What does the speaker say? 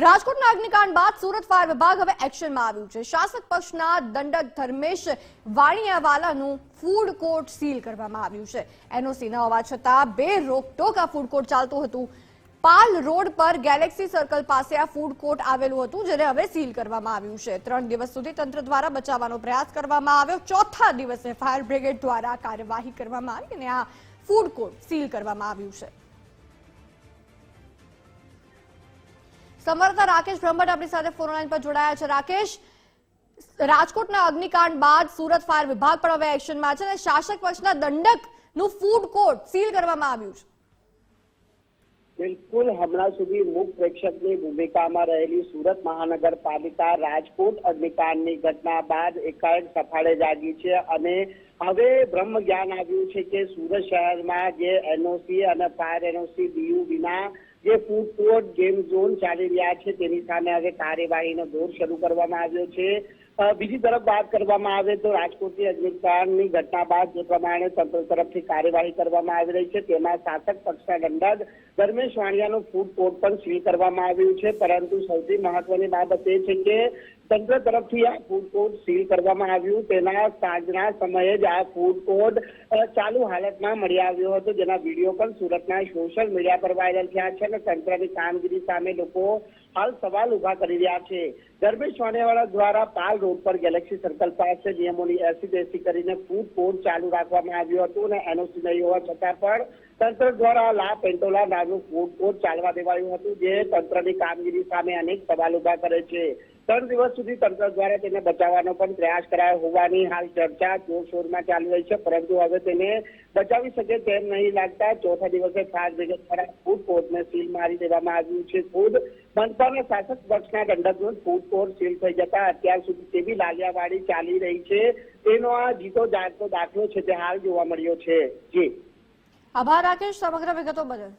રાજકોટના અગ્નિકાંડ બાદ સુરત ફાયર વિભાગ હવે એક્શનમાં આવ્યું છે। શાસક પક્ષના દંડક ધર્મેશ વાણિયાવાલાનું ફૂડ કોર્ટ સીલ કરવામાં આવ્યું છે। એનઓસી ન હોવા છતાં બે રોકટોક આ ફૂડ કોર્ટ ચાલતું હતું। પાલ રોડ પર ગેલેક્સી સર્કલ પાસે આ ફૂડ કોર્ટ આવેલું હતું, જેને હવે સીલ કરવામાં આવ્યું છે। 3 દિવસ સુધી તંત્ર દ્વારા બચાવવાનો પ્રયાસ કરવામાં આવ્યો। ચોથા દિવસે ફાયર બ્રિગેડ દ્વારા કાર્યવાહી કરવામાં આવી અને આ ફૂડ કોર્ટ સીલ કરવામાં આવ્યું છે। સંવાદદાતા રાકેશ બ્રહ્મભટ્ટ આપણી સાથે ફોન લાઈન પર જોડાયા છે। રાકેશ, રાજકોટના અગ્નિકાંડ બાદ સુરત ફાયર વિભાગ પણ હવે એક્શનમાં છે અને શાસક પક્ષના દંડકનું ફૂડ કોર્ટ સીલ કરવામાં આવ્યું છે। બિલકુલ, હમણાં સુધી મૂક પ્રેક્ષકની ભૂમિકામાં રહેલી સુરત મહાનગરપાલિકા રાજકોટ અગ્નિકાંડની ઘટના બાદ એકાએક સફાળે જાગી છે અને હવે બ્રહ્મ જ્ઞાન આવ્યું છે કે સુરત શહેરમાં જે એનઓસી અને ફાયર એનઓસી બીયુ વિના જે ફૂડ કોર્ટ ગેમ ઝોન ચાલી રહ્યા છે તેની સામે હવે કાર્યવાહીનો દોર શરૂ કરવામાં આવ્યો છે। બીજી તરફ વાત કરવામાં આવે તો રાજકોટની અગ્નિકાંડની ઘટના બાદ જે પ્રમાણે તંત્ર તરફથી કાર્યવાહી કરવામાં આવી રહી છે તેમાં શાસક પક્ષના દંડક ધર્મેશ વાણિયાનું ફૂડ કોર્ટ પણ સીલ કરવામાં આવ્યું છે, પરંતુ સૌથી મહત્વની બાબત એ છે કે તંત્ર તરફથી આ ફૂડ કોર્ટ સીલ કરવામાં આવ્યું તેના સાંજના સમયે જ આ ફૂડ કોર્ટ ચાલુ હાલતમાં મળી આવ્યો હતો, જેના વિડીયો પણ સુરતના સોશિયલ મીડિયા પર વાયરલ થયા છે અને તંત્રની કામગીરી સામે લોકો હાલ સવાલ ઉભા કરી રહ્યા છે। ધર્મેશ વાણિયાવાળા દ્વારા પાલ રોડ પર ગેલેક્સી સર્કલ પાસે નિયમોની એસી કરીને ફૂડ કોર્ટ ચાલુ રાખવામાં આવ્યું હતું અને એનઓસી નહીં હોવા છતાં પણ તંત્ર દ્વારા લા પેન્ટોલા નામનું ફૂડ કોર્ટ ચાલવા દેવાયું હતું, જે તંત્રની કામગીરી સામે અનેક સવાલ ઉભા કરે છે। 3 દિવસ સુધી તંત્ર દ્વારા તેને બચાવવાનો પણ પ્રયાસ કરાયો હોવાની હાલ ચર્ચા જોરશોરમાં ચાલી રહી છે, પરંતુ હવે તેને બચાવી શકે તેમ નહીં લાગતા ચોથા દિવસે ફાયર બ્રિગેડ દ્વારા ફૂડ કોર્ટને સીલ મારી દેવામાં આવ્યું છે। ખુદ મનપાના શાસક પક્ષના દંડકનું ફૂડ કોર્ટ સીલ થઈ જતા અત્યાર સુધી કેવી લાલિયાવાડી ચાલી રહી છે તેનો આ જીતો જાગતો દાખલો છે તે હાલ જોવા મળ્યો છે। જી આભાર રાકેશ, સમગ્ર વિગતો બદલ।